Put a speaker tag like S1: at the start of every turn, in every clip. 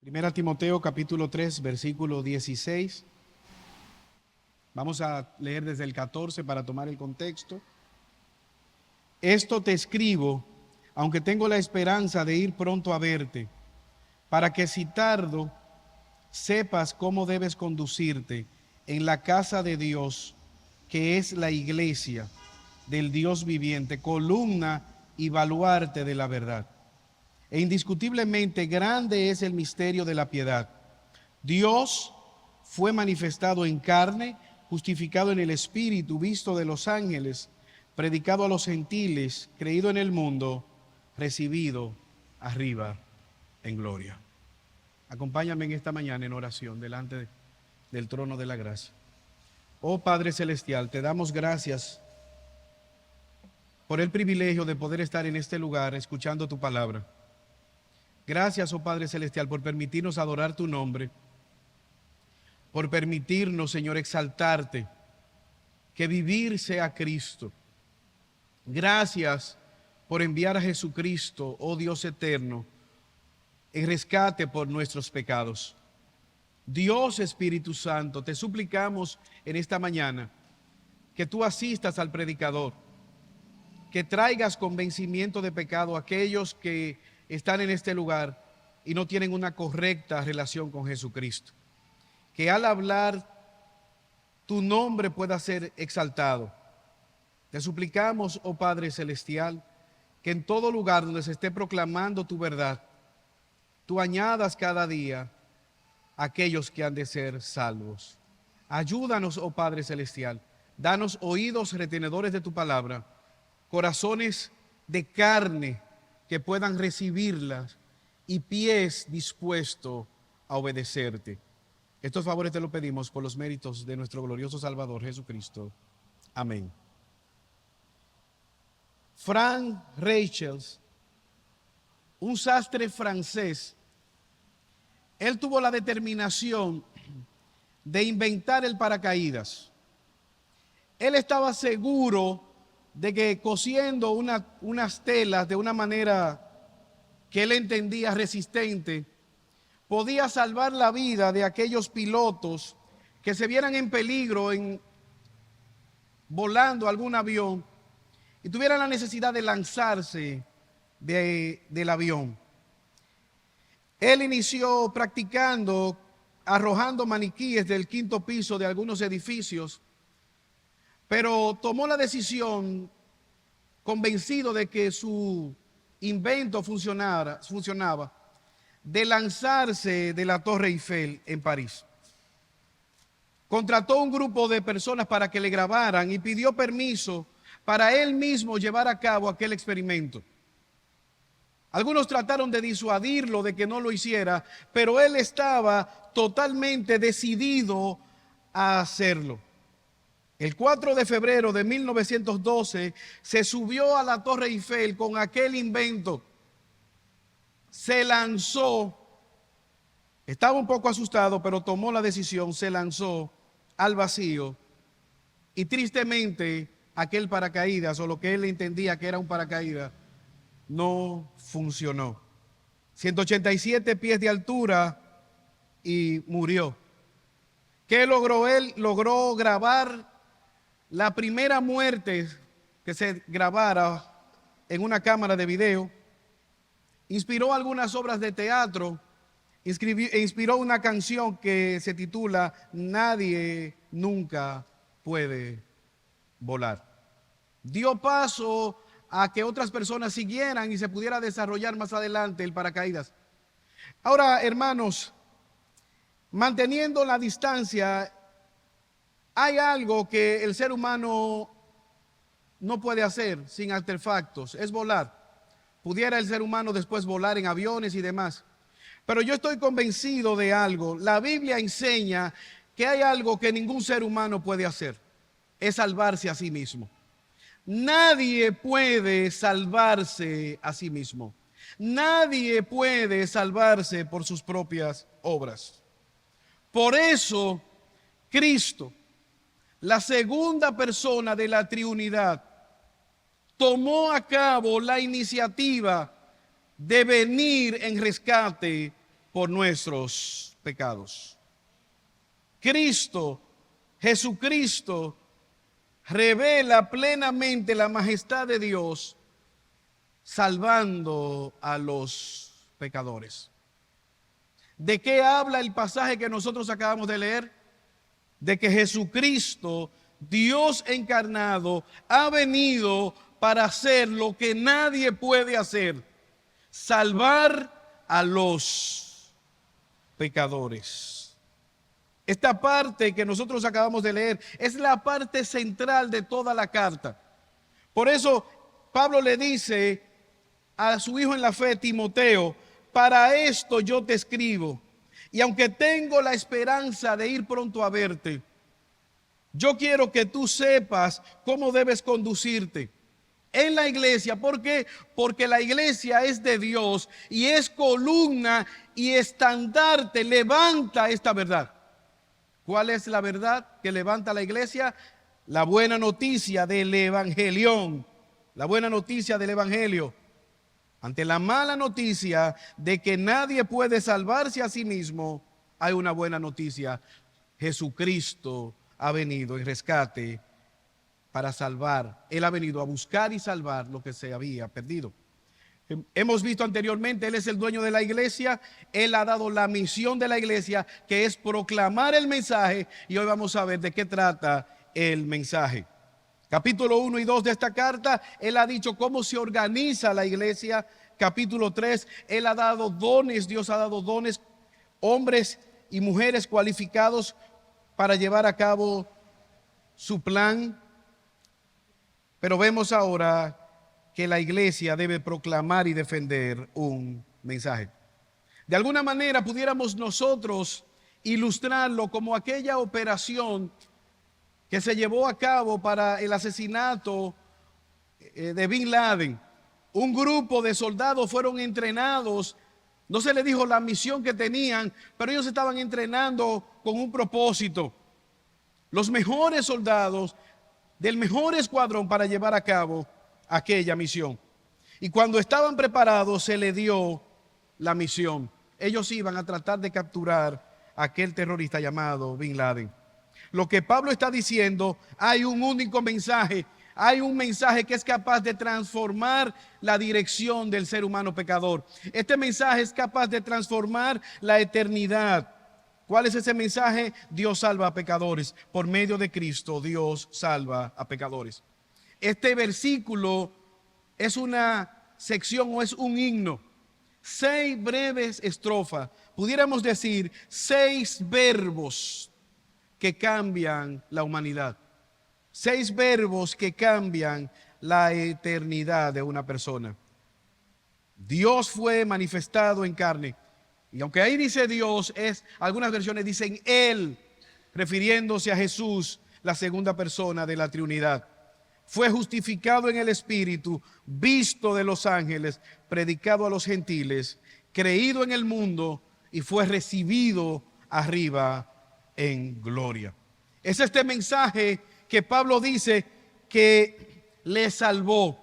S1: Primera Timoteo capítulo 3, versículo 16. Vamos a leer desde el 14 para tomar el contexto. Esto te escribo, aunque tengo la esperanza de ir pronto a verte, para que si tardo, sepas cómo debes conducirte en la casa de Dios, que es la iglesia del Dios viviente, columna y baluarte de la verdad. E indiscutiblemente grande es el misterio de la piedad. Dios fue manifestado en carne, justificado en el Espíritu, visto de los ángeles, predicado a los gentiles, creído en el mundo, recibido arriba en gloria. Acompáñame en esta mañana en oración delante del trono de la gracia. Oh Padre Celestial, te damos gracias por el privilegio de poder estar en este lugar escuchando tu palabra. Gracias, oh Padre Celestial, por permitirnos adorar tu nombre, por permitirnos, Señor, exaltarte, que vivir sea Cristo. Gracias por enviar a Jesucristo, oh Dios eterno, en rescate por nuestros pecados. Dios Espíritu Santo, te suplicamos en esta mañana que tú asistas al predicador, que traigas convencimiento de pecado a aquellos que están en este lugar y no tienen una correcta relación con Jesucristo. Que al hablar tu nombre pueda ser exaltado. Te suplicamos, oh Padre Celestial, que en todo lugar donde se esté proclamando tu verdad, tú añadas cada día a aquellos que han de ser salvos. Ayúdanos, oh Padre Celestial, danos oídos retenedores de tu palabra, corazones de carne que puedan recibirlas y pies dispuestos a obedecerte. Estos favores te lo pedimos por los méritos de nuestro glorioso Salvador Jesucristo. Amén. Frank Reichels, un sastre francés, él tuvo la determinación de inventar el paracaídas. Él estaba seguro de que cosiendo unas telas de una manera que él entendía resistente, podía salvar la vida de aquellos pilotos que se vieran en peligro volando algún avión y tuvieran la necesidad de lanzarse del avión. Él inició practicando, arrojando maniquíes del quinto piso de algunos edificios, pero tomó la decisión, convencido de que su invento funcionaba, de lanzarse de la Torre Eiffel en París. Contrató un grupo de personas para que le grabaran y pidió permiso para él mismo llevar a cabo aquel experimento. Algunos trataron de disuadirlo de que no lo hiciera, pero él estaba totalmente decidido a hacerlo. El 4 de febrero de 1912 se subió a la Torre Eiffel con aquel invento. Se lanzó, estaba un poco asustado, pero tomó la decisión, se lanzó al vacío y tristemente aquel paracaídas, o lo que él entendía que era un paracaídas, no funcionó. 187 pies de altura y murió. ¿Qué logró él? Logró grabar la primera muerte que se grabara en una cámara de video. Inspiró algunas obras de teatro, inspiró una canción que se titula Nadie nunca puede volar. Dio paso a que otras personas siguieran y se pudiera desarrollar más adelante el paracaídas. Ahora, hermanos, manteniendo la distancia, hay algo que el ser humano no puede hacer sin artefactos, es volar. Pudiera el ser humano después volar en aviones y demás. Pero yo estoy convencido de algo. La Biblia enseña que hay algo que ningún ser humano puede hacer. Es salvarse a sí mismo. Nadie puede salvarse a sí mismo. Nadie puede salvarse por sus propias obras. Por eso, Cristo, la segunda persona de la Trinidad, tomó a cabo la iniciativa de venir en rescate por nuestros pecados. Cristo, Jesucristo, revela plenamente la majestad de Dios, salvando a los pecadores. ¿De qué habla el pasaje que nosotros acabamos de leer? De que Jesucristo, Dios encarnado, ha venido para hacer lo que nadie puede hacer: salvar a los pecadores. Esta parte que nosotros acabamos de leer es la parte central de toda la carta. Por eso Pablo le dice a su hijo en la fe, Timoteo: para esto yo te escribo, y aunque tengo la esperanza de ir pronto a verte, yo quiero que tú sepas cómo debes conducirte en la iglesia. ¿Por qué? Porque la iglesia es de Dios y es columna y estandarte, levanta esta verdad. ¿Cuál es la verdad que levanta la iglesia? La buena noticia del evangelión, la buena noticia del evangelio. Ante la mala noticia de que nadie puede salvarse a sí mismo, hay una buena noticia: Jesucristo ha venido en rescate para salvar. Él ha venido a buscar y salvar lo que se había perdido. Hemos visto anteriormente, Él es el dueño de la iglesia. Él ha dado la misión de la iglesia, que es proclamar el mensaje, y hoy vamos a ver de qué trata el mensaje. Capítulo 1 y 2 de esta carta, Él ha dicho cómo se organiza la iglesia. Capítulo 3, Él ha dado dones, Dios ha dado dones, hombres y mujeres cualificados para llevar a cabo su plan. Pero vemos ahora que la iglesia debe proclamar y defender un mensaje. De alguna manera pudiéramos nosotros ilustrarlo como aquella operación que se llevó a cabo para el asesinato de Bin Laden. Un grupo de soldados fueron entrenados. No se les dijo la misión que tenían, pero ellos estaban entrenando con un propósito. Los mejores soldados del mejor escuadrón para llevar a cabo aquella misión. Y cuando estaban preparados, se les dio la misión. Ellos iban a tratar de capturar a aquel terrorista llamado Bin Laden. Lo que Pablo está diciendo: hay un único mensaje. Hay un mensaje que es capaz de transformar la dirección del ser humano pecador. Este mensaje es capaz de transformar la eternidad. ¿Cuál es ese mensaje? Dios salva a pecadores. Por medio de Cristo, Dios salva a pecadores. Este versículo es una sección o es un himno. 6 breves estrofas. Pudiéramos decir 6 verbos que cambian la humanidad. 6 verbos que cambian la eternidad de una persona. Dios fue manifestado en carne. Y aunque ahí dice Dios, algunas versiones dicen Él, refiriéndose a Jesús, la segunda persona de la Trinidad. Fue justificado en el Espíritu, visto de los ángeles, predicado a los gentiles, creído en el mundo y fue recibido arriba en gloria. Es este mensaje que Pablo dice que le salvó.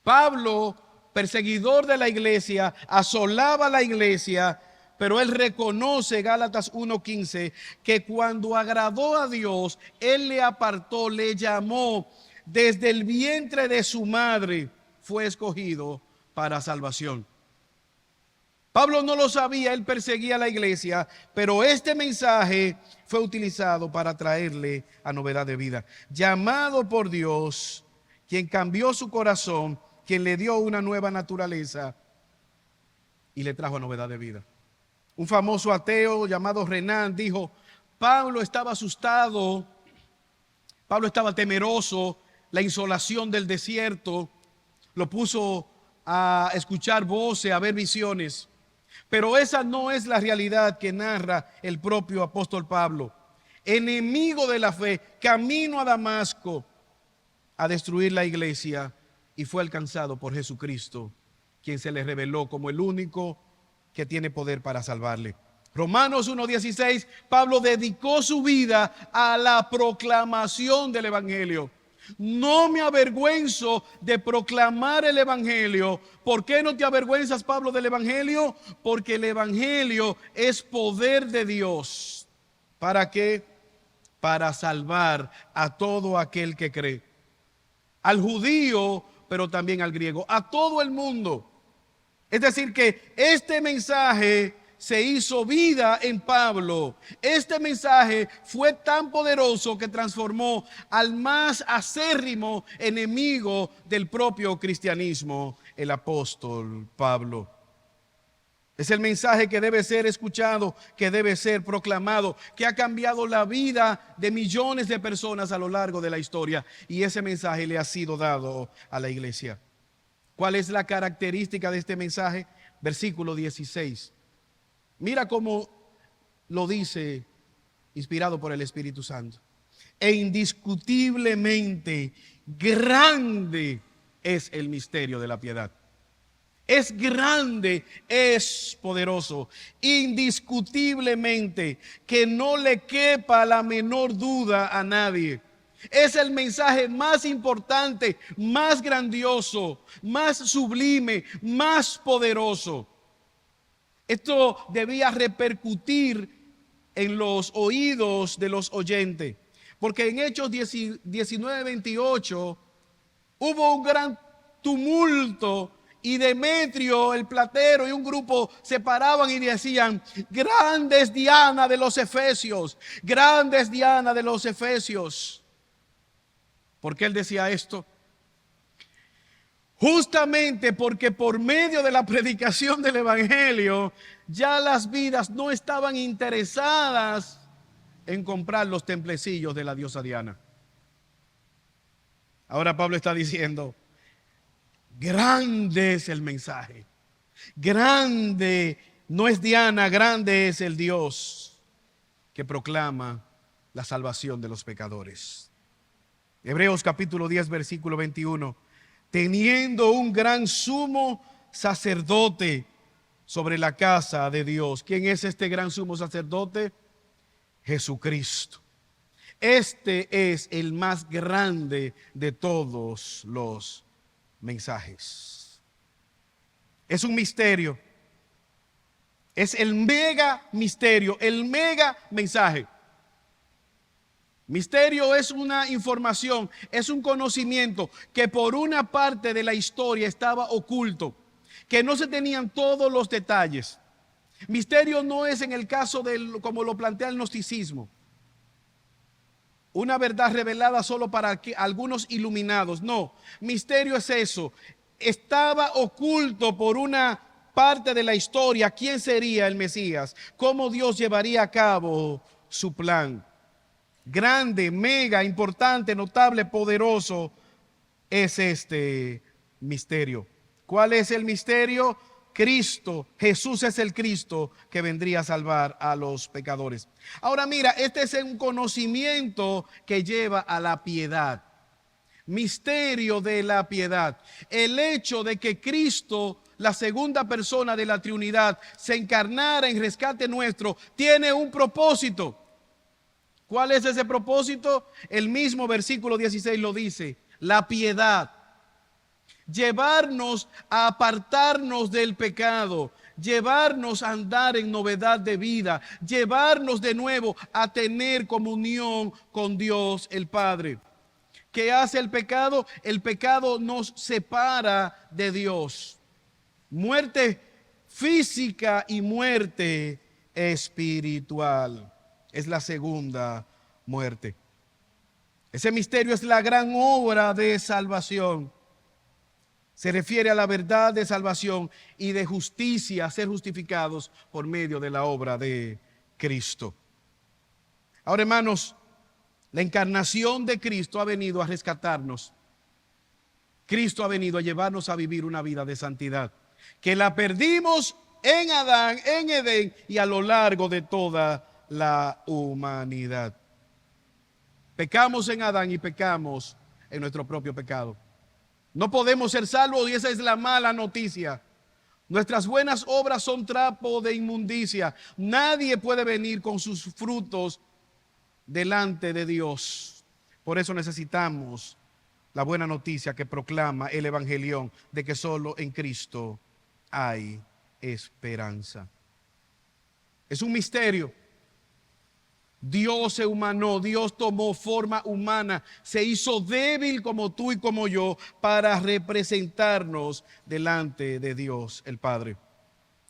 S1: Pablo, perseguidor de la iglesia, asolaba la iglesia, pero él reconoce, Gálatas 1:15, que cuando agradó a Dios, Él le apartó, le llamó desde el vientre de su madre, fue escogido para salvación. Pablo no lo sabía, él perseguía a la iglesia, pero este mensaje fue utilizado para traerle a novedad de vida. Llamado por Dios, quien cambió su corazón, quien le dio una nueva naturaleza y le trajo a novedad de vida. Un famoso ateo llamado Renan dijo: Pablo estaba asustado, Pablo estaba temeroso, la insolación del desierto lo puso a escuchar voces, a ver visiones. Pero esa no es la realidad que narra el propio apóstol Pablo. Enemigo de la fe, camino a Damasco a destruir la iglesia, y fue alcanzado por Jesucristo, quien se le reveló como el único que tiene poder para salvarle. Romanos 1:16, Pablo dedicó su vida a la proclamación del evangelio. No me avergüenzo de proclamar el Evangelio. ¿Por qué no te avergüenzas, Pablo, del Evangelio? Porque el Evangelio es poder de Dios. ¿Para qué? Para salvar a todo aquel que cree. Al judío, pero también al griego. A todo el mundo. Es decir, que este mensaje se hizo vida en Pablo. Este mensaje fue tan poderoso que transformó al más acérrimo enemigo del propio cristianismo, el apóstol Pablo. Es el mensaje que debe ser escuchado, que debe ser proclamado, que ha cambiado la vida de millones de personas a lo largo de la historia. Y ese mensaje le ha sido dado a la iglesia. ¿Cuál es la característica de este mensaje? Versículo 16. Mira cómo lo dice, inspirado por el Espíritu Santo. E indiscutiblemente grande es el misterio de la piedad. Es grande, es poderoso, indiscutiblemente, que no le quepa la menor duda a nadie. Es el mensaje más importante, más grandioso, más sublime, más poderoso. Esto debía repercutir en los oídos de los oyentes, porque en Hechos 19:28 hubo un gran tumulto y Demetrio, el platero, y un grupo se paraban y decían: grande es Diana de los Efesios, grande es Diana de los Efesios. ¿Por qué él decía esto? Justamente porque por medio de la predicación del Evangelio, ya las vidas no estaban interesadas en comprar los templecillos de la diosa Diana. Ahora Pablo está diciendo: grande es el mensaje. Grande no es Diana, grande es el Dios que proclama la salvación de los pecadores. Hebreos capítulo 10, versículo 21. Teniendo un gran sumo sacerdote sobre la casa de Dios. ¿Quién es este gran sumo sacerdote? Jesucristo. Este es el más grande de todos los mensajes. Es un misterio. Es el mega misterio, el mega mensaje. Misterio es una información, es un conocimiento que por una parte de la historia estaba oculto, que no se tenían todos los detalles. Misterio no es en el caso de como lo plantea el gnosticismo, una verdad revelada solo para algunos iluminados. No, misterio es eso. Estaba oculto por una parte de la historia quién sería el Mesías, cómo Dios llevaría a cabo su plan. Grande, mega, importante, notable, poderoso es este misterio. ¿Cuál es el misterio? Cristo, Jesús es el Cristo que vendría a salvar a los pecadores. Ahora mira, este es un conocimiento que lleva a la piedad. Misterio de la piedad. El hecho de que Cristo, la segunda persona de la Trinidad, se encarnara en rescate nuestro, tiene un propósito. ¿Cuál es ese propósito? El mismo versículo 16 lo dice: la piedad. Llevarnos a apartarnos del pecado, llevarnos a andar en novedad de vida, llevarnos de nuevo a tener comunión con Dios el Padre. ¿Qué hace el pecado? El pecado nos separa de Dios. Muerte física y muerte espiritual. Es la segunda muerte. Ese misterio es la gran obra de salvación. Se refiere a la verdad de salvación y de justicia, ser justificados por medio de la obra de Cristo. Ahora, hermanos, la encarnación de Cristo ha venido a rescatarnos. Cristo ha venido a llevarnos a vivir una vida de santidad, que la perdimos en Adán, en Edén y a lo largo de toda la humanidad. Pecamos en Adán y pecamos en nuestro propio pecado. No podemos ser salvos y esa es la mala noticia. Nuestras buenas obras son trapo de inmundicia. Nadie puede venir con sus frutos delante de Dios. Por eso necesitamos la buena noticia que proclama el Evangelión de que solo en Cristo hay esperanza. Es un misterio. Dios se humanó, Dios tomó forma humana, se hizo débil como tú y como yo para representarnos delante de Dios el Padre.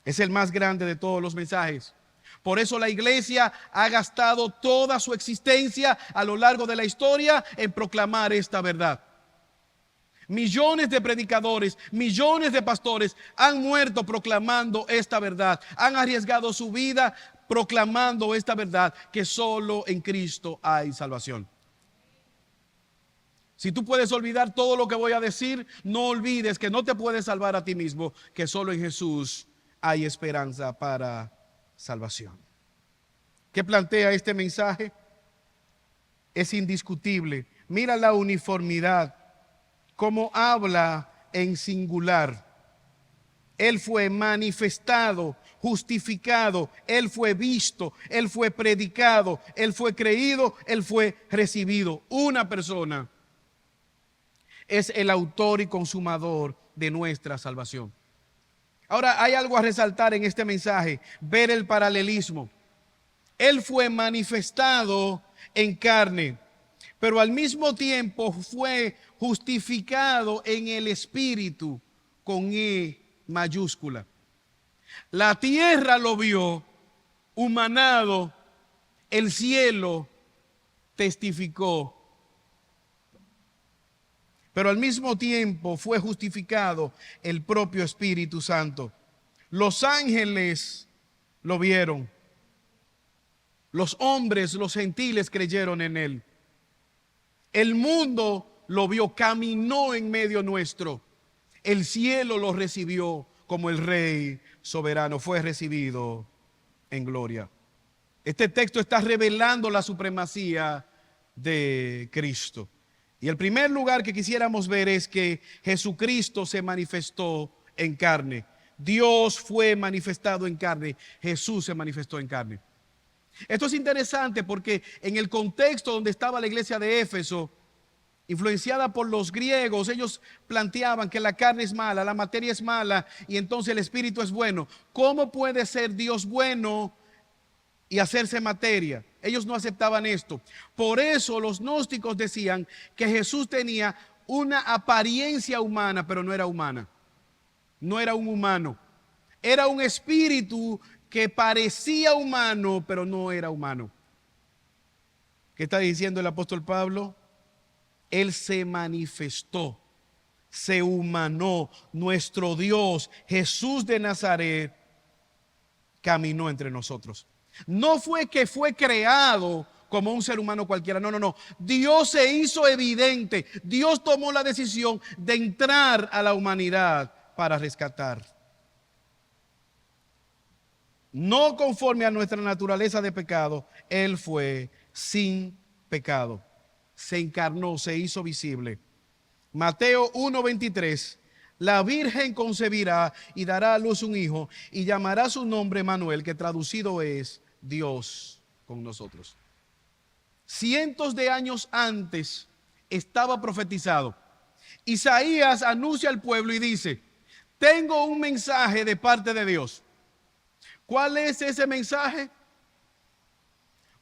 S1: Es el más grande de todos los mensajes. Por eso la iglesia ha gastado toda su existencia a lo largo de la historia en proclamar esta verdad. Millones de predicadores, millones de pastores han muerto proclamando esta verdad. Han arriesgado su vida proclamando esta verdad, que solo en Cristo hay salvación. Si tú puedes olvidar todo lo que voy a decir, no olvides que no te puedes salvar a ti mismo, que solo en Jesús hay esperanza para salvación. ¿Qué plantea este mensaje? Es indiscutible. Mira la uniformidad, cómo habla en singular. Él fue manifestado, justificado, Él fue visto, Él fue predicado, Él fue creído, Él fue recibido. Una persona es el autor y consumador de nuestra salvación. Ahora hay algo a resaltar en este mensaje, ver el paralelismo. Él fue manifestado en carne, pero al mismo tiempo fue justificado en el Espíritu con E mayúscula. La tierra lo vio humanado, el cielo testificó, pero al mismo tiempo fue justificado el propio Espíritu Santo. Los ángeles lo vieron, los hombres, los gentiles creyeron en él. El mundo lo vio, caminó en medio nuestro. El cielo lo recibió como el Rey soberano, fue recibido en gloria. Este texto está revelando la supremacía de Cristo. Y el primer lugar que quisiéramos ver es que Jesucristo se manifestó en carne. Dios fue manifestado en carne, Jesús se manifestó en carne. Esto es interesante porque en el contexto donde estaba la iglesia de Éfeso, influenciada por los griegos, ellos planteaban que la carne es mala, la materia es mala y entonces el espíritu es bueno. ¿Cómo puede ser Dios bueno y hacerse materia? Ellos no aceptaban esto. Por eso los gnósticos decían que Jesús tenía una apariencia humana, pero no era humana. No era un humano. Era un espíritu que parecía humano, pero no era humano. ¿Qué está diciendo el apóstol Pablo? Él se manifestó, se humanó. Nuestro Dios, Jesús de Nazaret, caminó entre nosotros. No fue que fue creado como un ser humano cualquiera, no. Dios se hizo evidente. Dios tomó la decisión de entrar a la humanidad para rescatar. No conforme a nuestra naturaleza de pecado, Él fue sin pecado. Se encarnó, se hizo visible. Mateo 1:23, la virgen concebirá y dará a luz un hijo y llamará su nombre Manuel, que traducido es Dios con nosotros. Cientos de años antes estaba profetizado. Isaías anuncia al pueblo y dice, tengo un mensaje de parte de Dios. ¿Cuál es ese mensaje?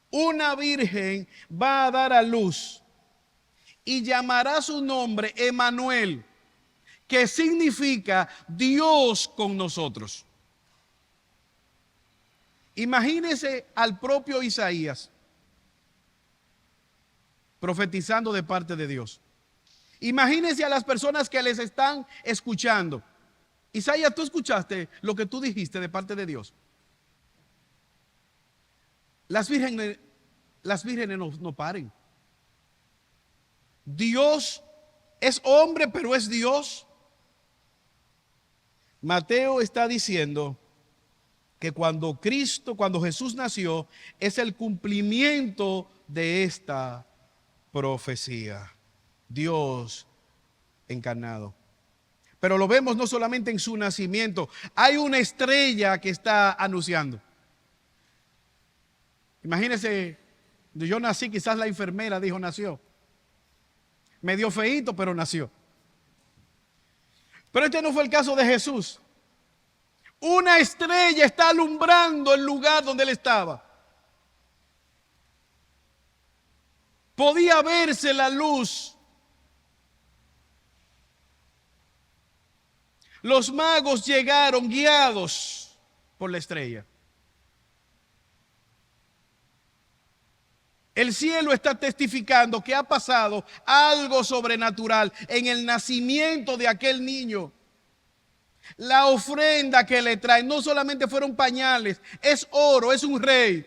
S1: Una virgen va a dar a luz y llamará su nombre Emmanuel, que significa Dios con nosotros. Imagínese al propio Isaías profetizando de parte de Dios. Imagínese a las personas que les están escuchando. Isaías, ¿tú escuchaste lo que tú dijiste de parte de Dios? Las vírgenes no paren. Dios es hombre, pero es Dios. Mateo está diciendo que cuando Jesús nació, es el cumplimiento de esta profecía. Dios encarnado. Pero lo vemos no solamente en su nacimiento, hay una estrella que está anunciando. Imagínense, yo nací, quizás la enfermera dijo nació. Medio feíto, pero nació. Pero este no fue el caso de Jesús. Una estrella está alumbrando el lugar donde él estaba. Podía verse la luz. Los magos llegaron guiados por la estrella. El cielo está testificando que ha pasado algo sobrenatural en el nacimiento de aquel niño. La ofrenda que le traen no solamente fueron pañales, es oro, es un rey.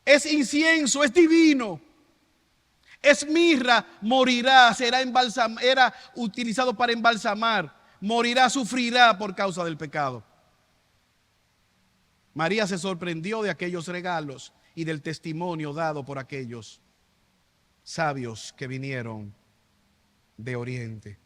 S1: Es incienso, es divino. Es mirra, morirá, era utilizado para embalsamar. Morirá, sufrirá por causa del pecado. María se sorprendió de aquellos regalos y del testimonio dado por aquellos sabios que vinieron de Oriente.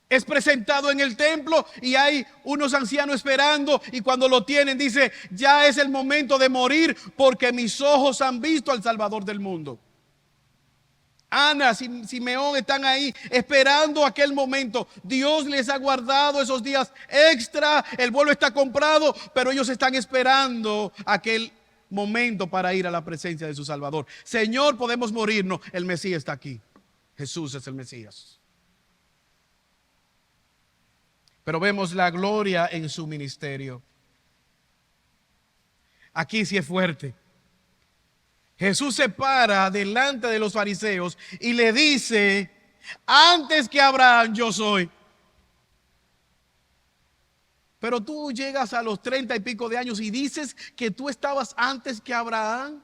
S1: Es presentado en el templo y hay unos ancianos esperando, y cuando lo tienen dice: ya es el momento de morir porque mis ojos han visto al Salvador del mundo. Ana, Simeón están ahí esperando aquel momento. Dios les ha guardado esos días extra, el vuelo está comprado, pero ellos están esperando aquel momento para ir a la presencia de su Salvador. Señor, podemos morirnos, el Mesías está aquí. Jesús es el Mesías. Pero vemos la gloria en su ministerio. Aquí sí es fuerte. Jesús se para delante de los fariseos y le dice: antes que Abraham yo soy. Pero tú llegas a los 30 y pico de años y dices que tú estabas antes que Abraham.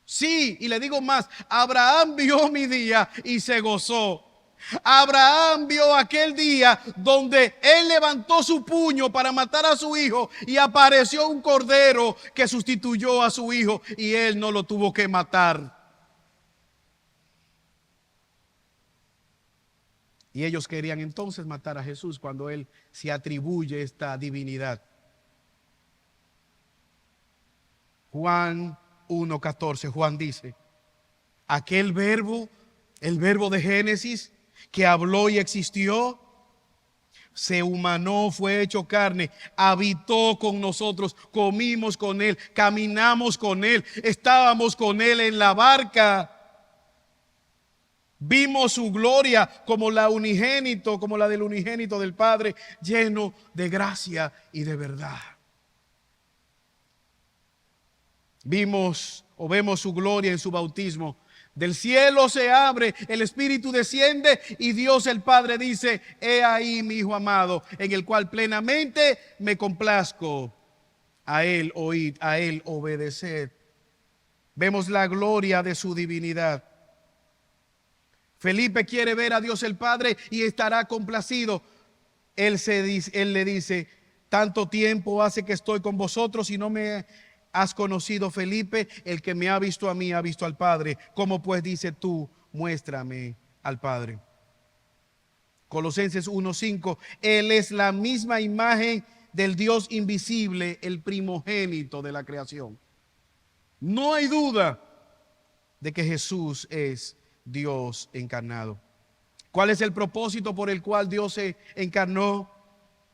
S1: Sí, y le digo más: Abraham vio mi día y se gozó. Abraham vio aquel día donde él levantó su puño para matar a su hijo y apareció un cordero que sustituyó a su hijo y él no lo tuvo que matar. Y ellos querían entonces matar a Jesús cuando él se atribuye esta divinidad. Juan 1:14, Juan dice: aquel verbo, el verbo de Génesis, que habló y existió, se humanó, fue hecho carne, habitó con nosotros, comimos con él, caminamos con él, estábamos con él en la barca. Vimos su gloria como la del unigénito del Padre, lleno de gracia y de verdad. Vemos su gloria en su bautismo. Del cielo se abre, el Espíritu desciende y Dios el Padre dice: he ahí mi Hijo amado, en el cual plenamente me complazco. A él oíd, a él obedeced. Vemos la gloria de su divinidad. Felipe quiere ver a Dios el Padre y estará complacido. Él le dice: tanto tiempo hace que estoy con vosotros y no me has conocido, Felipe. El que me ha visto a mí ha visto al Padre. ¿Cómo pues dice tú, muéstrame al Padre? Colosenses 1:5, Él es la misma imagen del Dios invisible, el primogénito de la creación. No hay duda de que Jesús es Dios encarnado. ¿Cuál es el propósito por el cual Dios se encarnó?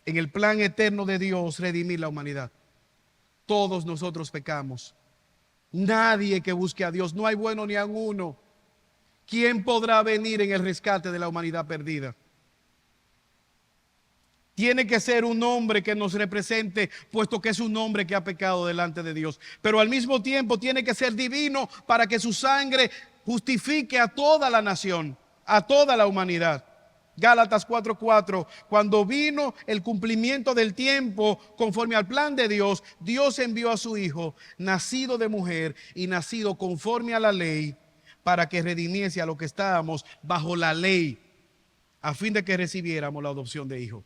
S1: En el plan eterno de Dios, redimir la humanidad. Todos nosotros pecamos. Nadie que busque a Dios, no hay bueno ni a uno. ¿Quién podrá venir en el rescate de la humanidad perdida? Tiene que ser un hombre que nos represente, puesto que es un hombre que ha pecado delante de Dios. Pero al mismo tiempo tiene que ser divino para que su sangre justifique a toda la nación, a toda la humanidad. Gálatas 4:4, cuando vino el cumplimiento del tiempo conforme al plan de Dios, Dios envió a su Hijo, nacido de mujer y nacido conforme a la ley, para que redimiese a los que estábamos bajo la ley, a fin de que recibiéramos la adopción de hijo.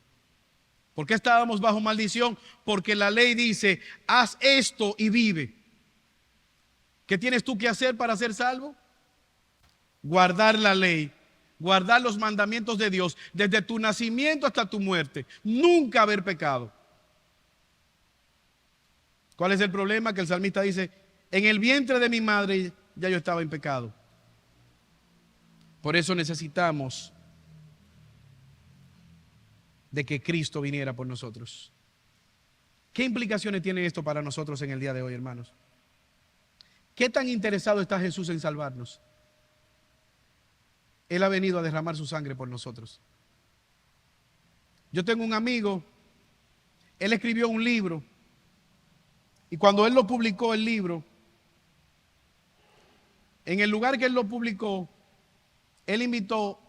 S1: ¿Por qué estábamos bajo maldición? Porque la ley dice: haz esto y vive. ¿Qué tienes tú que hacer para ser salvo? Guardar la ley. Guardar los mandamientos de Dios desde tu nacimiento hasta tu muerte. Nunca haber pecado. ¿Cuál es el problema? Que el salmista dice: en el vientre de mi madre ya yo estaba en pecado. Por eso necesitamos de que Cristo viniera por nosotros. ¿Qué implicaciones tiene esto para nosotros en el día de hoy, hermanos? ¿Qué tan interesado está Jesús en salvarnos? Él ha venido a derramar su sangre por nosotros. Yo tengo un amigo, él escribió un libro, y cuando él lo publicó, el libro, en el lugar que él lo publicó, él invitó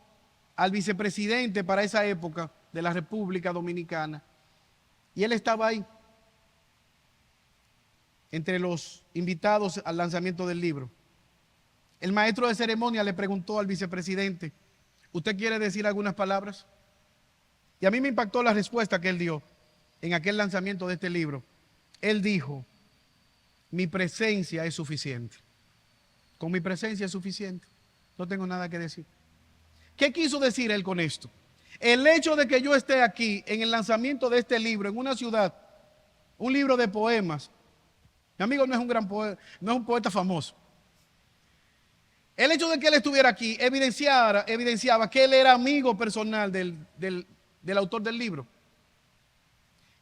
S1: al vicepresidente para esa época de la República Dominicana, y él estaba ahí, entre los invitados al lanzamiento del libro. El maestro de ceremonia le preguntó al vicepresidente, ¿usted quiere decir algunas palabras? Y a mí me impactó la respuesta que él dio en aquel lanzamiento de este libro. Él dijo, mi presencia es suficiente. Con mi presencia es suficiente. No tengo nada que decir. ¿Qué quiso decir él con esto? El hecho de que yo esté aquí en el lanzamiento de este libro, en una ciudad, un libro de poemas. Mi amigo no es un gran poeta, no es un poeta famoso. El hecho de que él estuviera aquí evidenciaba que él era amigo personal del autor del libro.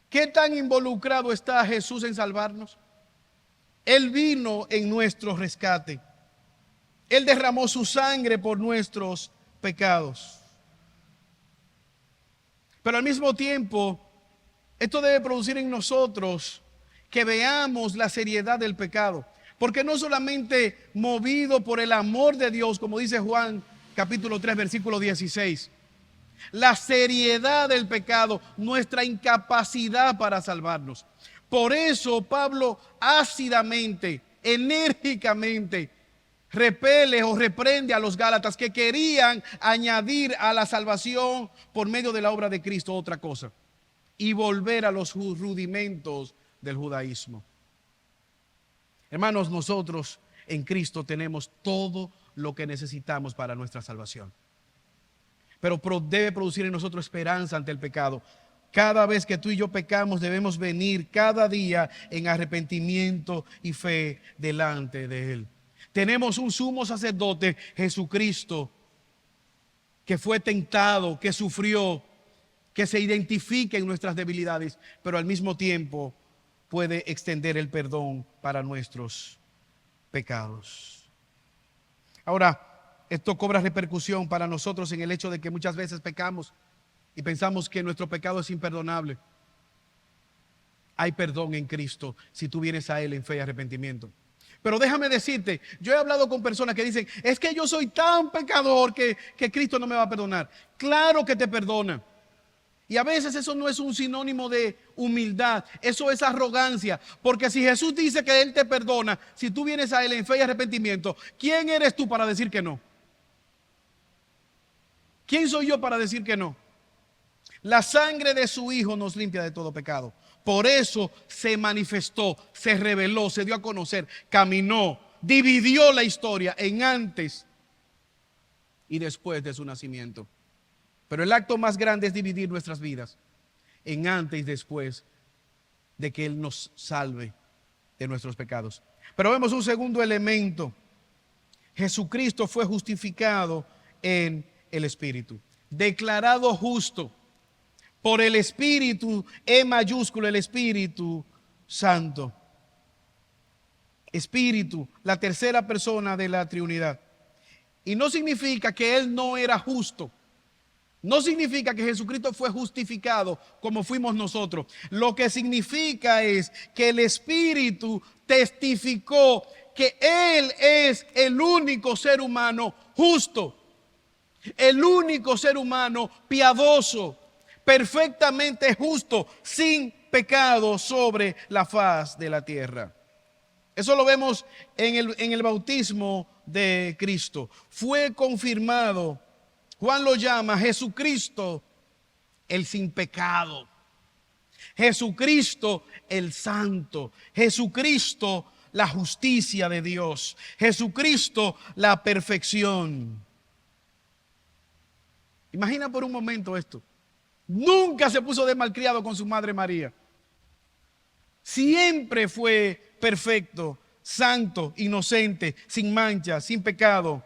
S1: ¿Qué tan involucrado está Jesús en salvarnos? Él vino en nuestro rescate. Él derramó su sangre por nuestros pecados. Pero al mismo tiempo, esto debe producir en nosotros que veamos la seriedad del pecado. Porque no solamente movido por el amor de Dios, como dice Juan capítulo 3, versículo 16. La seriedad del pecado, nuestra incapacidad para salvarnos. Por eso Pablo ácidamente, enérgicamente, repele o reprende a los Gálatas que querían añadir a la salvación por medio de la obra de Cristo otra cosa y volver a los rudimentos del judaísmo. Hermanos, nosotros en Cristo tenemos todo lo que necesitamos para nuestra salvación. Pero debe producir en nosotros esperanza ante el pecado. Cada vez que tú y yo pecamos, debemos venir cada día en arrepentimiento y fe delante de Él. Tenemos un sumo sacerdote, Jesucristo, que fue tentado, que sufrió, que se identifica en nuestras debilidades, pero al mismo tiempo puede extender el perdón para nuestros pecados. Ahora, esto cobra repercusión para nosotros en el hecho de que muchas veces pecamos y pensamos que nuestro pecado es imperdonable. Hay perdón en Cristo si tú vienes a Él en fe y arrepentimiento. Pero déjame decirte, yo he hablado con personas que dicen, es que yo soy tan pecador que Cristo no me va a perdonar. Claro que te perdona. Y a veces eso no es un sinónimo de humildad, eso es arrogancia. Porque si Jesús dice que Él te perdona, si tú vienes a Él en fe y arrepentimiento, ¿quién eres tú para decir que no? ¿Quién soy yo para decir que no? La sangre de su Hijo nos limpia de todo pecado. Por eso se manifestó, se reveló, se dio a conocer, caminó, dividió la historia en antes y después de su nacimiento. Pero el acto más grande es dividir nuestras vidas en antes y después de que Él nos salve de nuestros pecados. Pero vemos un segundo elemento. Jesucristo fue justificado en el Espíritu, declarado justo por el Espíritu, E mayúsculo, el Espíritu Santo. Espíritu, la tercera persona de la Trinidad. Y no significa que Él no era justo. No significa que Jesucristo fue justificado como fuimos nosotros. Lo que significa es que el Espíritu testificó que Él es el único ser humano justo, el único ser humano piadoso, perfectamente justo, sin pecado sobre la faz de la tierra. Eso lo vemos en el bautismo de Cristo. Fue confirmado. Juan lo llama Jesucristo el sin pecado, Jesucristo el santo, Jesucristo la justicia de Dios, Jesucristo la perfección. Imagina por un momento esto. Nunca se puso de malcriado con su madre María. Siempre fue perfecto santo, inocente, sin mancha, sin pecado.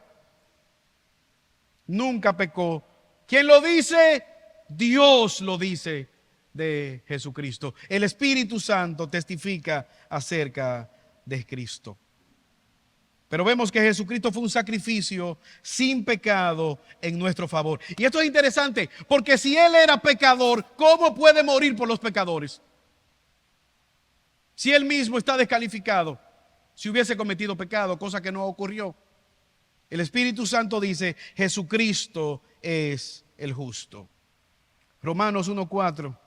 S1: Nunca pecó. ¿Quién lo dice? Dios lo dice de Jesucristo. El Espíritu Santo testifica acerca de Cristo. Pero vemos que Jesucristo fue un sacrificio sin pecado en nuestro favor. Y esto es interesante, porque si Él era pecador, ¿cómo puede morir por los pecadores? Si Él mismo está descalificado, si hubiese cometido pecado, cosa que no ocurrió. El Espíritu Santo dice, Jesucristo es el justo. Romanos 1:4.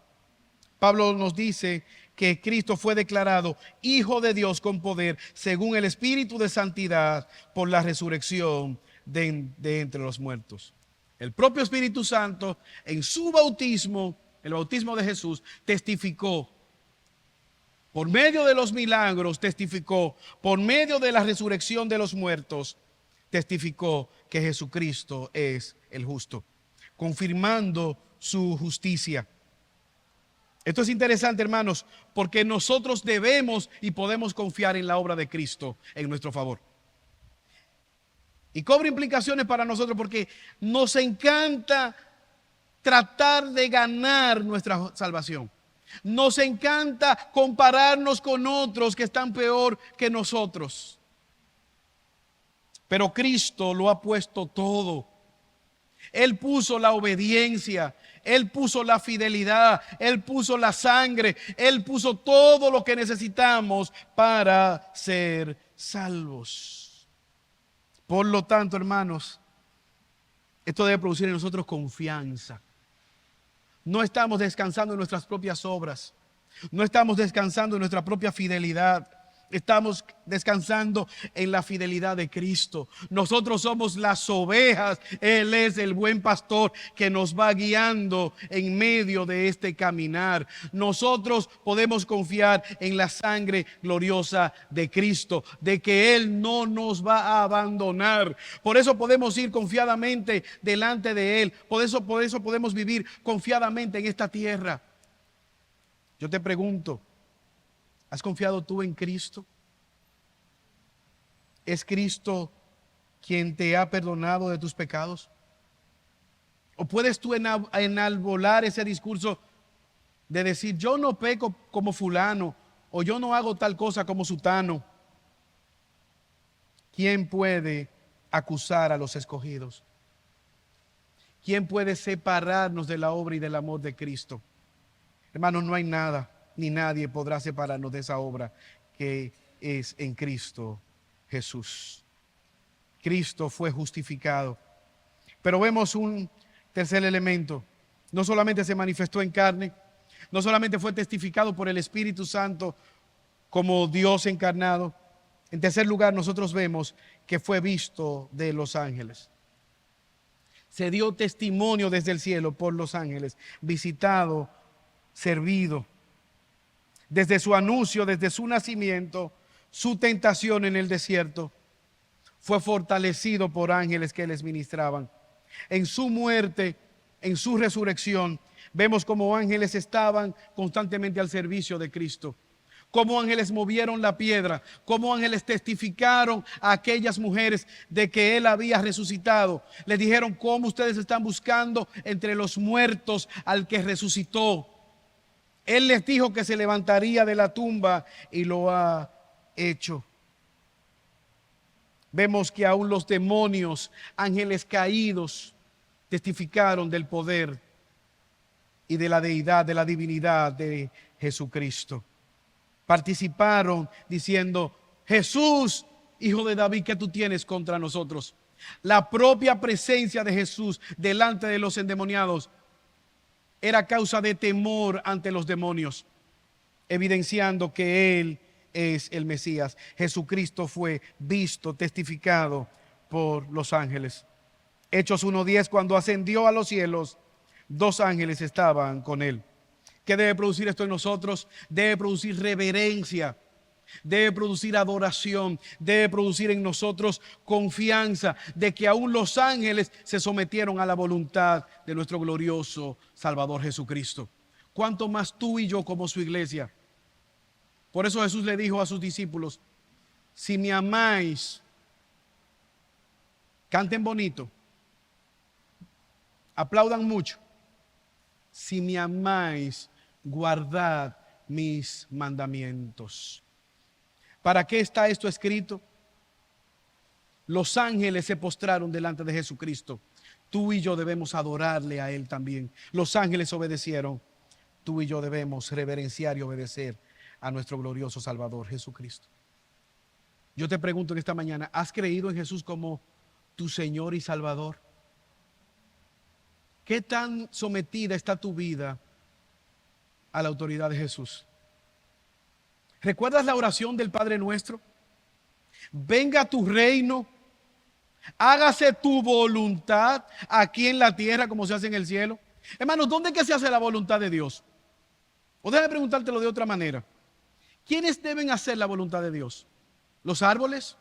S1: Pablo nos dice que Cristo fue declarado Hijo de Dios con poder, según el Espíritu de santidad, por la resurrección de entre los muertos. El propio Espíritu Santo, en su bautismo, el bautismo de Jesús, testificó. Por medio de los milagros testificó, por medio de la resurrección de los muertos, testificó que Jesucristo es el justo, confirmando su justicia. Esto es interesante, hermanos, porque nosotros debemos y podemos confiar en la obra de Cristo en nuestro favor. Y cobra implicaciones para nosotros porque nos encanta tratar de ganar nuestra salvación. Nos encanta compararnos con otros que están peor que nosotros. Pero Cristo lo ha puesto todo. Él puso la obediencia, Él puso la fidelidad, Él puso la sangre, Él puso todo lo que necesitamos para ser salvos. Por lo tanto, hermanos, esto debe producir en nosotros confianza. No estamos descansando en nuestras propias obras, no estamos descansando en nuestra propia fidelidad. Estamos descansando en la fidelidad de Cristo. Nosotros somos las ovejas. Él es el buen pastor que nos va guiando en medio de este caminar. Nosotros podemos confiar en la sangre gloriosa de Cristo, de que Él no nos va a abandonar. Por eso podemos ir confiadamente delante de Él. Por eso podemos vivir confiadamente en esta tierra. Yo te pregunto, ¿has confiado tú en Cristo? ¿Es Cristo quien te ha perdonado de tus pecados? ¿O puedes tú enalbolar ese discurso de decir, yo no peco como fulano, o yo no hago tal cosa como sutano? ¿Quién puede acusar a los escogidos? ¿Quién puede separarnos de la obra y del amor de Cristo? Hermanos, no hay nada ni nadie podrá separarnos de esa obra que es en Cristo Jesús. Cristo fue justificado. Pero vemos un tercer elemento. No solamente se manifestó en carne, no solamente fue testificado por el Espíritu Santo como Dios encarnado. En tercer lugar, nosotros vemos que fue visto de los ángeles. Se dio testimonio desde el cielo por los ángeles, visitado, servido. Desde su anuncio, desde su nacimiento, su tentación en el desierto, fue fortalecido por ángeles que les ministraban. En su muerte, en su resurrección, vemos cómo ángeles estaban constantemente al servicio de Cristo. Cómo ángeles movieron la piedra, cómo ángeles testificaron a aquellas mujeres de que Él había resucitado. Les dijeron, ¿cómo ustedes están buscando entre los muertos al que resucitó? Él les dijo que se levantaría de la tumba y lo ha hecho. Vemos que aún los demonios, ángeles caídos, testificaron del poder y de la deidad, de la divinidad de Jesucristo. Participaron diciendo, Jesús, Hijo de David, ¿qué tú tienes contra nosotros? La propia presencia de Jesús delante de los endemoniados era causa de temor ante los demonios, evidenciando que Él es el Mesías. Jesucristo fue visto, testificado por los ángeles. Hechos 1:10, cuando ascendió a los cielos, 2 ángeles estaban con Él. ¿Qué debe producir esto en nosotros? Debe producir reverencia, debe producir adoración, debe producir en nosotros confianza de que aún los ángeles se sometieron a la voluntad de nuestro glorioso Salvador Jesucristo. ¿Cuánto más tú y yo como su iglesia? Por eso Jesús le dijo a sus discípulos, si me amáis, canten bonito, aplaudan mucho. Si me amáis, guardad mis mandamientos. ¿Para qué está esto escrito? Los ángeles se postraron delante de Jesucristo. Tú y yo debemos adorarle a Él también. Los ángeles obedecieron. Tú y yo debemos reverenciar y obedecer a nuestro glorioso Salvador Jesucristo. Yo te pregunto en esta mañana, ¿has creído en Jesús como tu Señor y Salvador? ¿Qué tan sometida está tu vida a la autoridad de Jesús? ¿Recuerdas la oración del Padre Nuestro? Venga tu reino, hágase tu voluntad aquí en la tierra como se hace en el cielo. Hermanos, ¿dónde es que se hace la voluntad de Dios? O déjame preguntártelo de otra manera. ¿Quiénes deben hacer la voluntad de Dios? ¿Los árboles?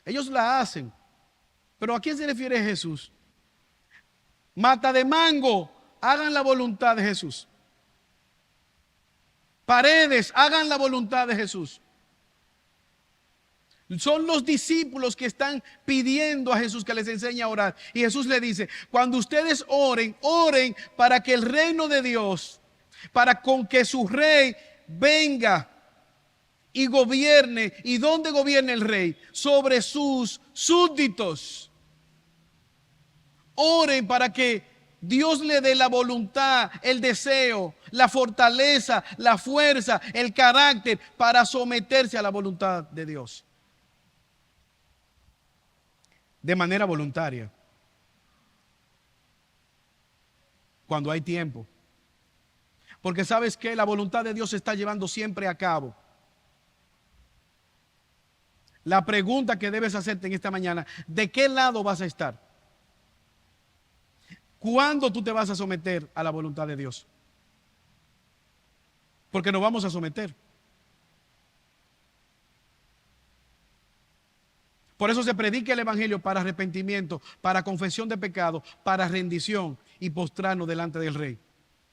S1: Ellos la hacen. ¿Pero a quién se refiere Jesús? Mata de mango, hagan la voluntad de Jesús. Paredes, hagan la voluntad de Jesús. Son los discípulos que están pidiendo a Jesús que les enseñe a orar. Y Jesús le dice, cuando ustedes oren, oren para que el reino de Dios, para con que su rey venga y gobierne. ¿Y dónde gobierna el rey? Sobre sus súbditos. Oren para que Dios le dé la voluntad, el deseo, la fortaleza, la fuerza, el carácter para someterse a la voluntad de Dios. De manera voluntaria. Cuando hay tiempo. Porque sabes que la voluntad de Dios se está llevando siempre a cabo. La pregunta que debes hacerte en esta mañana, ¿de qué lado vas a estar? ¿Cuándo tú te vas a someter a la voluntad de Dios? Porque nos vamos a someter. Por eso se predica el evangelio para arrepentimiento, para confesión de pecado, para rendición y postrarnos delante del Rey.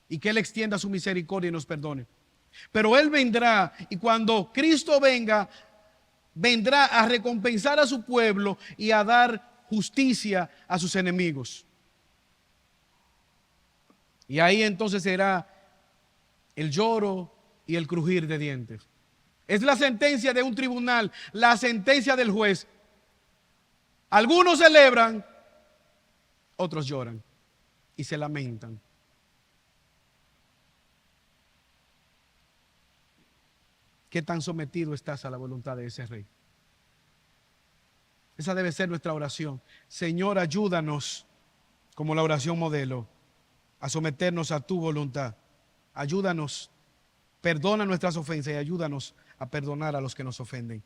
S1: Y que Él extienda su misericordia y nos perdone. Pero Él vendrá, y cuando Cristo venga, vendrá a recompensar a su pueblo y a dar justicia a sus enemigos. Y ahí entonces será el lloro y el crujir de dientes. Es la sentencia de un tribunal, la sentencia del juez. Algunos celebran, otros lloran y se lamentan. ¿Qué tan sometido estás a la voluntad de ese rey? Esa debe ser nuestra oración. Señor, ayúdanos, como la oración modelo, a someternos a tu voluntad. Ayúdanos, perdona nuestras ofensas y ayúdanos a perdonar a los que nos ofenden.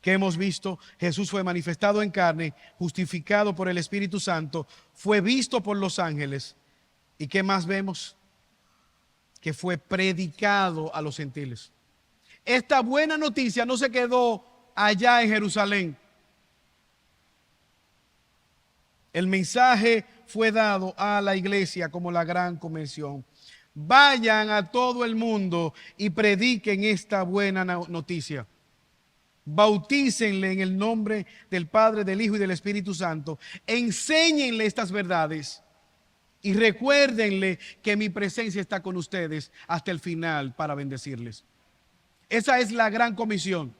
S1: ¿Qué hemos visto? Jesús fue manifestado en carne, justificado por el Espíritu Santo, fue visto por los ángeles. ¿Y qué más vemos? Que fue predicado a los gentiles. Esta buena noticia no se quedó allá en Jerusalén. El mensaje fue dado a la iglesia como la gran comisión. Vayan a todo el mundo y prediquen esta buena noticia. Bautícenle en el nombre del Padre, del Hijo y del Espíritu Santo. Enséñenle estas verdades y recuérdenle que mi presencia está con ustedes hasta el final para bendecirles. Esa es la gran comisión.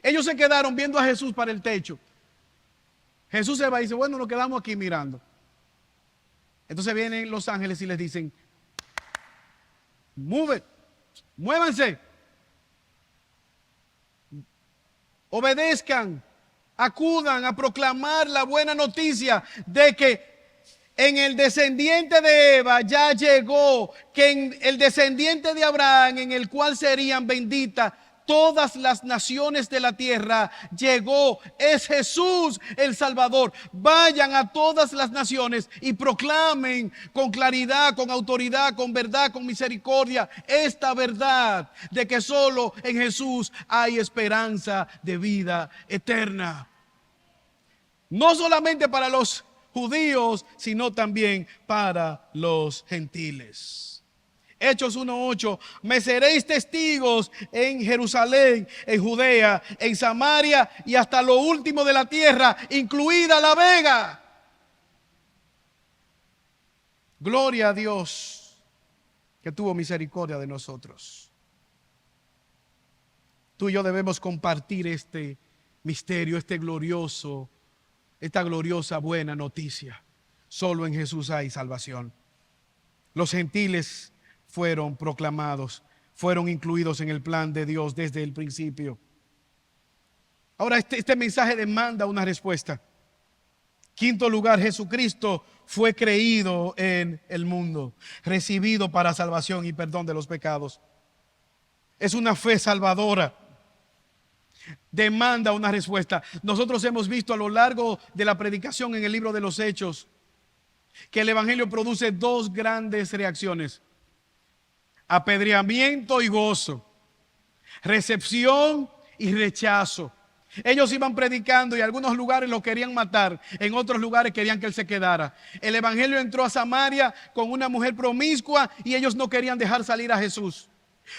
S1: Ellos se quedaron viendo a Jesús para el techo. Jesús se va y dice, bueno, nos quedamos aquí mirando. Entonces vienen los ángeles y les dicen, muévanse, obedezcan, acudan a proclamar la buena noticia de que en el descendiente de Eva ya llegó, que en el descendiente de Abraham, en el cual serían benditas todas las naciones de la tierra, llegó, es Jesús el Salvador. Vayan a todas las naciones y proclamen con claridad, con autoridad, con verdad, con misericordia, esta verdad de que solo en Jesús hay esperanza de vida eterna. No solamente para los judíos, sino también para los gentiles. Hechos 1:8, me seréis testigos en Jerusalén, en Judea, en Samaria y hasta lo último de la tierra, incluida la vega. Gloria a Dios que tuvo misericordia de nosotros. Tú y yo debemos compartir este misterio, esta gloriosa buena noticia. Solo en Jesús hay salvación. Los gentiles fueron proclamados, fueron incluidos en el plan de Dios desde el principio. Ahora este mensaje demanda una respuesta. Quinto lugar, Jesucristo fue creído en el mundo, recibido para salvación y perdón de los pecados. Es una fe salvadora. Demanda una respuesta. Nosotros hemos visto a lo largo de la predicación en el libro de los Hechos que el evangelio produce dos grandes reacciones: apedreamiento y gozo, recepción y rechazo. Ellos iban predicando y en algunos lugares lo querían matar, en otros lugares querían que él se quedara. El evangelio entró a Samaria con una mujer promiscua y ellos no querían dejar salir a Jesús.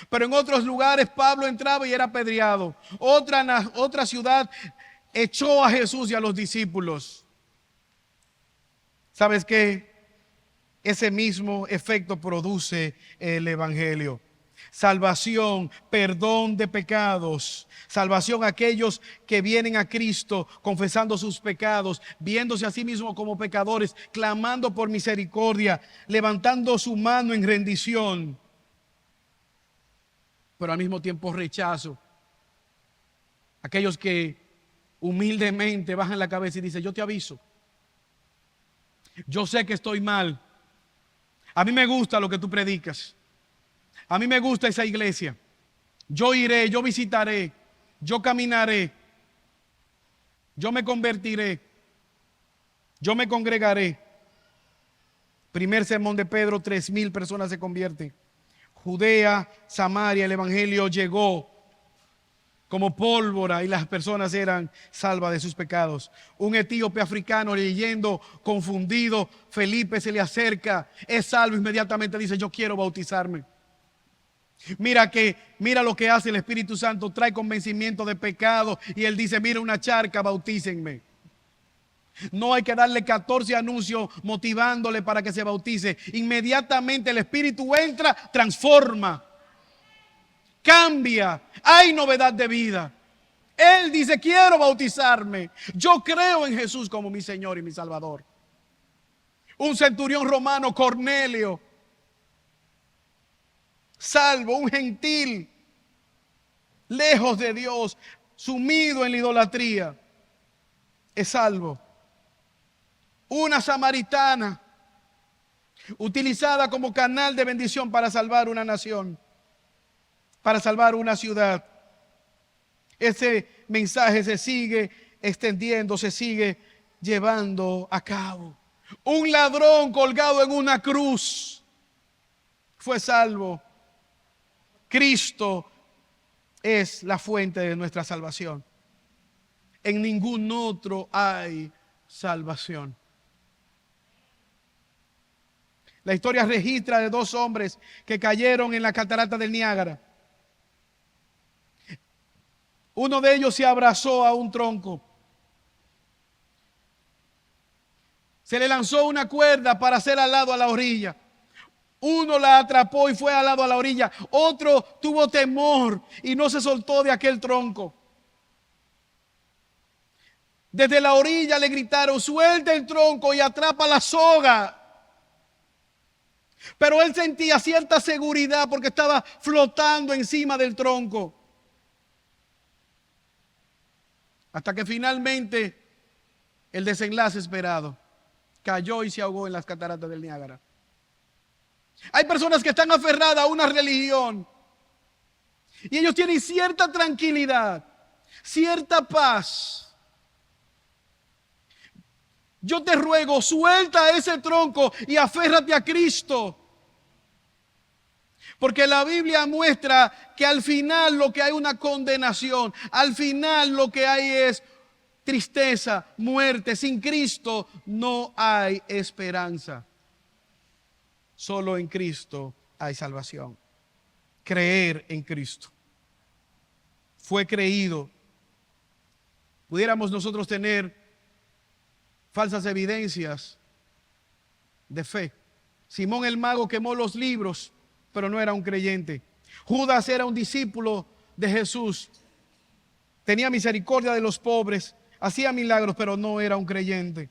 S1: Pero en otros lugares Pablo entraba y era apedreado. Otra ciudad echó a Jesús y a los discípulos. ¿Sabes qué? Ese mismo efecto produce el evangelio. Salvación, perdón de pecados. Salvación a aquellos que vienen a Cristo confesando sus pecados, viéndose a sí mismos como pecadores, clamando por misericordia, levantando su mano en rendición. Pero al mismo tiempo rechazo. Aquellos que humildemente bajan la cabeza y dicen: yo te aviso. Yo sé que estoy mal. A mí me gusta lo que tú predicas. A mí me gusta esa iglesia. Yo iré, yo visitaré, yo caminaré, yo me convertiré, yo me congregaré. Primer sermón de Pedro, 3,000 personas se convierten. Judea, Samaria, el evangelio llegó como pólvora y las personas eran salvas de sus pecados. Un etíope africano leyendo, confundido, Felipe se le acerca, es salvo, inmediatamente dice: yo quiero bautizarme. Mira lo que hace el Espíritu Santo, trae convencimiento de pecado y él dice: mira una charca, bautícenme. No hay que darle 14 anuncios motivándole para que se bautice. Inmediatamente el Espíritu entra, transforma, cambia, hay novedad de vida. Él dice: quiero bautizarme. Yo creo en Jesús como mi Señor y mi Salvador. Un centurión romano, Cornelio, salvo, un gentil, lejos de Dios, sumido en la idolatría, es salvo. Una samaritana, utilizada como canal de bendición para salvar una nación, para salvar una ciudad. Ese mensaje se sigue extendiendo, se sigue llevando a cabo. Un ladrón colgado en una cruz fue salvo. Cristo es la fuente de nuestra salvación. En ningún otro hay salvación. La historia registra de 2 hombres que cayeron en la catarata del Niágara. Uno de ellos se abrazó a un tronco. Se le lanzó una cuerda para hacer al lado a la orilla. Uno la atrapó y fue al lado a la orilla. Otro tuvo temor y no se soltó de aquel tronco. Desde la orilla le gritaron: suelta el tronco y atrapa la soga. Pero él sentía cierta seguridad porque estaba flotando encima del tronco. Hasta que finalmente el desenlace esperado: cayó y se ahogó en las cataratas del Niágara. Hay personas que están aferradas a una religión y ellos tienen cierta tranquilidad, cierta paz. Yo te ruego, suelta ese tronco y aférrate a Cristo. Porque la Biblia muestra que al final lo que hay es una condenación. Al final lo que hay es tristeza, muerte. Sin Cristo no hay esperanza. Solo en Cristo hay salvación. Creer en Cristo. Fue creído. Pudiéramos nosotros tener falsas evidencias de fe. Simón el mago quemó los libros, pero no era un creyente. Judas era un discípulo de Jesús. Tenía misericordia de los pobres, hacía milagros, pero no era un creyente.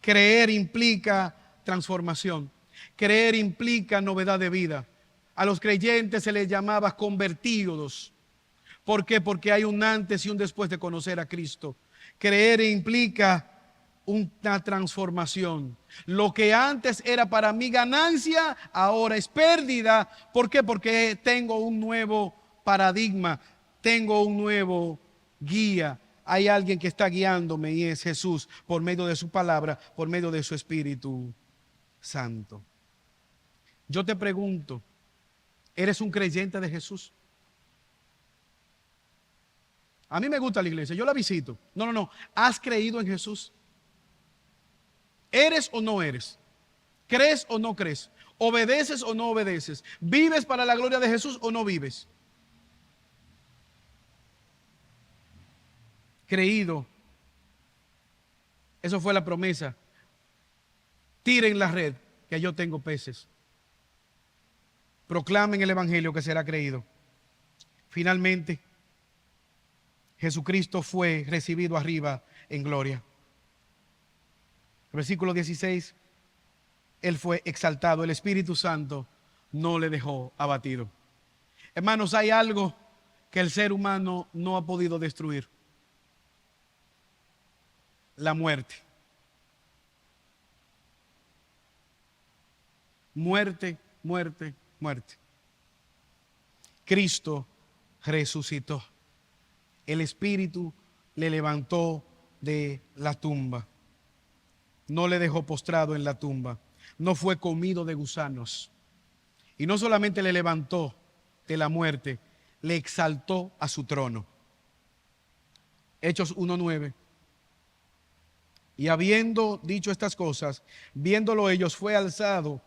S1: Creer implica transformación. Creer implica novedad de vida. A los creyentes se les llamaba convertidos. ¿Por qué? Porque hay un antes y un después de conocer a Cristo. Creer implica una transformación. Lo que antes era para mi ganancia, ahora es pérdida. ¿Por qué? Porque tengo un nuevo paradigma, tengo un nuevo guía. Hay alguien que está guiándome y es Jesús por medio de su palabra, por medio de su Espíritu Santo. Yo te pregunto, ¿eres un creyente de Jesús? A mí me gusta la iglesia, yo la visito. No. ¿Has creído en Jesús? ¿Eres o no eres? ¿Crees o no crees? ¿Obedeces o no obedeces? ¿Vives para la gloria de Jesús o no vives? Creído. Eso fue la promesa. Tiren la red, que yo tengo peces. Proclamen el evangelio, que será creído. Finalmente, Jesucristo fue recibido arriba en gloria. Versículo 16, Él fue exaltado, el Espíritu Santo no le dejó abatido. Hermanos, hay algo que el ser humano no ha podido destruir: la muerte. Muerte, muerte, muerte. Cristo resucitó. El Espíritu le levantó de la tumba. No le dejó postrado en la tumba. No fue comido de gusanos. Y no solamente le levantó de la muerte, le exaltó a su trono. Hechos 1:9. Y habiendo dicho estas cosas, viéndolo ellos, fue alzado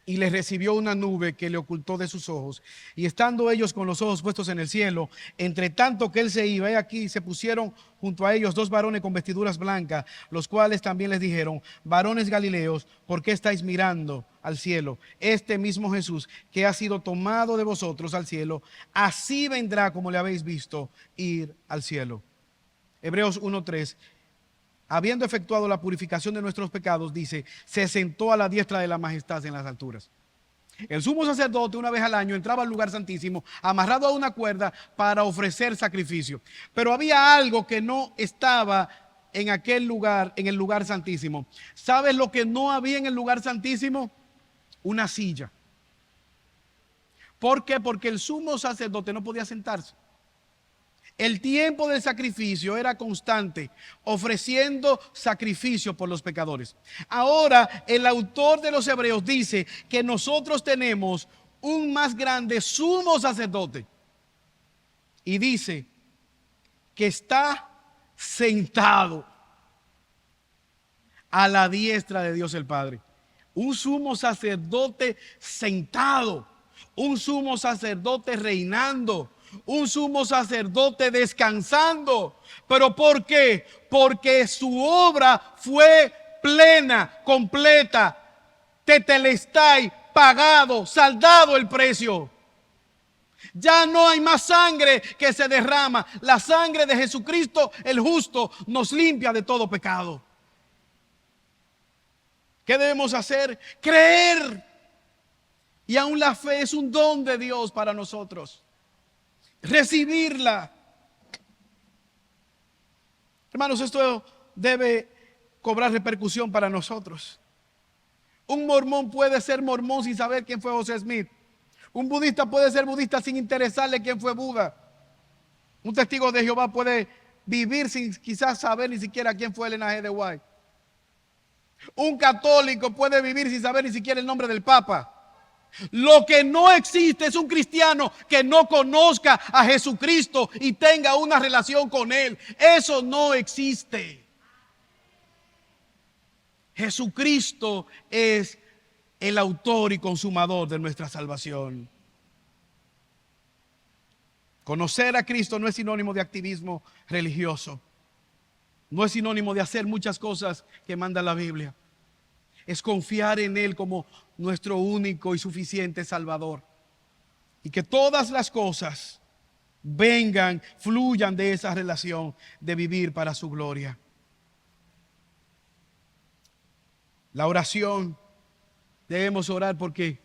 S1: y les recibió una nube que le ocultó de sus ojos. Y estando ellos con los ojos puestos en el cielo, entre tanto que él se iba, he aquí se pusieron junto a ellos dos varones con vestiduras blancas, los cuales también les dijeron: varones galileos, ¿por qué estáis mirando al cielo? Este mismo Jesús que ha sido tomado de vosotros al cielo, así vendrá como le habéis visto ir al cielo. Hebreos 1:3. Habiendo efectuado la purificación de nuestros pecados, dice, se sentó a la diestra de la majestad en las alturas. El sumo sacerdote una vez al año entraba al lugar santísimo amarrado a una cuerda para ofrecer sacrificio. Pero había algo que no estaba en aquel lugar, en el lugar santísimo. ¿Sabes lo que no había en el lugar santísimo? Una silla. ¿Por qué? Porque el sumo sacerdote no podía sentarse. El tiempo del sacrificio era constante, ofreciendo sacrificio por los pecadores. Ahora, el autor de los Hebreos dice que nosotros tenemos un más grande sumo sacerdote. Y dice que está sentado a la diestra de Dios el Padre. Un sumo sacerdote sentado, un sumo sacerdote reinando, un sumo sacerdote descansando. ¿Pero por qué? Porque su obra fue plena, completa, tetelestai, pagado, saldado el precio. Ya no hay más sangre que se derrama. La sangre de Jesucristo, el justo, nos limpia de todo pecado. ¿Qué debemos hacer? Creer. Y aún la fe es un don de Dios para nosotros. Recibirla. Hermanos, esto debe cobrar repercusión para nosotros. Un mormón puede ser mormón sin saber quién fue José Smith. Un budista puede ser budista sin interesarle quién fue Buda. Un testigo de Jehová puede vivir sin quizás saber ni siquiera quién fue Elena G. de White. Un católico puede vivir sin saber ni siquiera el nombre del Papa. Lo que no existe es un cristiano que no conozca a Jesucristo y tenga una relación con Él. Eso no existe. Jesucristo es el autor y consumador de nuestra salvación. Conocer a Cristo no es sinónimo de activismo religioso. No es sinónimo de hacer muchas cosas que manda la Biblia. Es confiar en Él como nuestro único y suficiente Salvador. Y que todas las cosas vengan, fluyan de esa relación de vivir para su gloria. La oración, debemos orar porque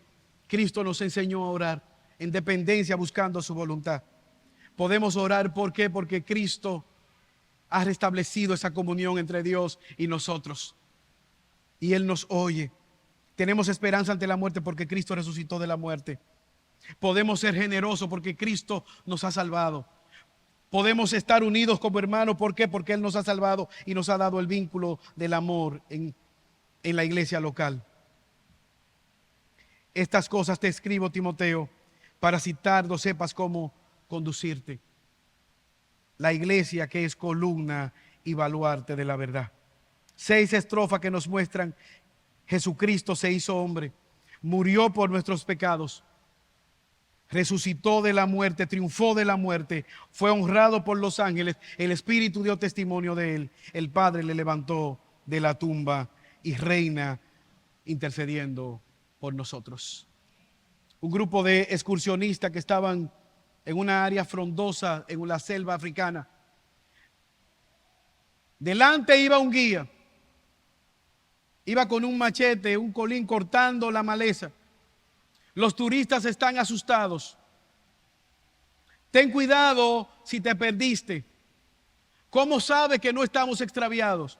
S1: Cristo nos enseñó a orar en dependencia, buscando su voluntad. Podemos orar, ¿por qué? Porque Cristo ha restablecido esa comunión entre Dios y nosotros. Y Él nos oye. Tenemos esperanza ante la muerte porque Cristo resucitó de la muerte. Podemos ser generosos porque Cristo nos ha salvado. Podemos estar unidos como hermanos, ¿por qué? Porque Él nos ha salvado y nos ha dado el vínculo del amor en la iglesia local. Estas cosas te escribo, Timoteo, para si tardo sepas cómo conducirte. La iglesia que es columna y baluarte de la verdad. 6 estrofas que nos muestran: Jesucristo se hizo hombre, murió por nuestros pecados, resucitó de la muerte, triunfó de la muerte, fue honrado por los ángeles, el Espíritu dio testimonio de él, el Padre le levantó de la tumba y reina intercediendo por nosotros. Un grupo de excursionistas que estaban en una área frondosa en la selva africana. Delante iba un guía, iba con un machete, un colín, cortando la maleza. Los turistas están asustados. Ten cuidado si te perdiste. ¿Cómo sabe que no estamos extraviados?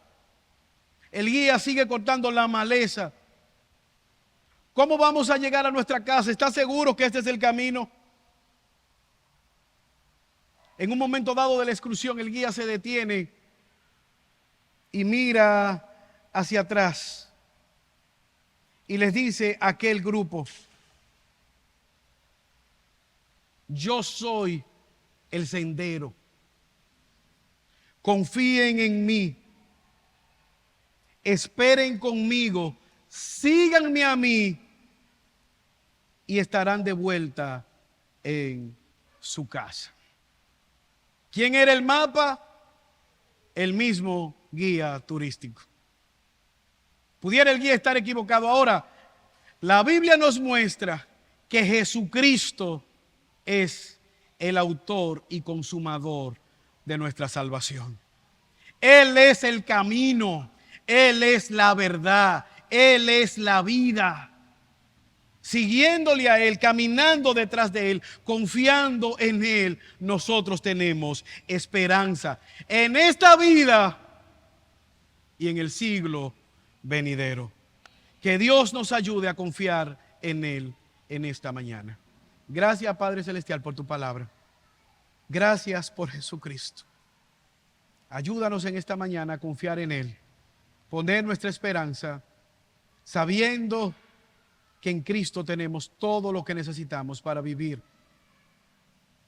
S1: El guía sigue cortando la maleza. ¿Cómo vamos a llegar a nuestra casa? ¿Estás seguro que este es el camino? En un momento dado de la excursión, el guía se detiene y mira hacia atrás y les dice a aquel grupo: yo soy el sendero. Confíen en mí. Esperen conmigo. Síganme a mí y estarán de vuelta en su casa. ¿Quién era el mapa? El mismo guía turístico. Pudiera el guía estar equivocado. Ahora, la Biblia nos muestra que Jesucristo es el autor y consumador de nuestra salvación. Él es el camino, Él es la verdad, Él es la vida. Siguiéndole a Él, caminando detrás de Él, confiando en Él, nosotros tenemos esperanza en esta vida y en el siglo venidero. Que Dios nos ayude a confiar en Él en esta mañana. Gracias, Padre Celestial, por tu palabra. Gracias por Jesucristo. Ayúdanos en esta mañana a confiar en Él, poner nuestra esperanza, sabiendo que en Cristo tenemos todo lo que necesitamos para vivir,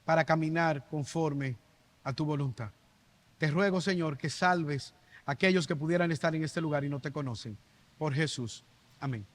S1: para caminar conforme a tu voluntad. Te ruego, Señor, que salves a aquellos que pudieran estar en este lugar y no te conocen. Por Jesús. Amén.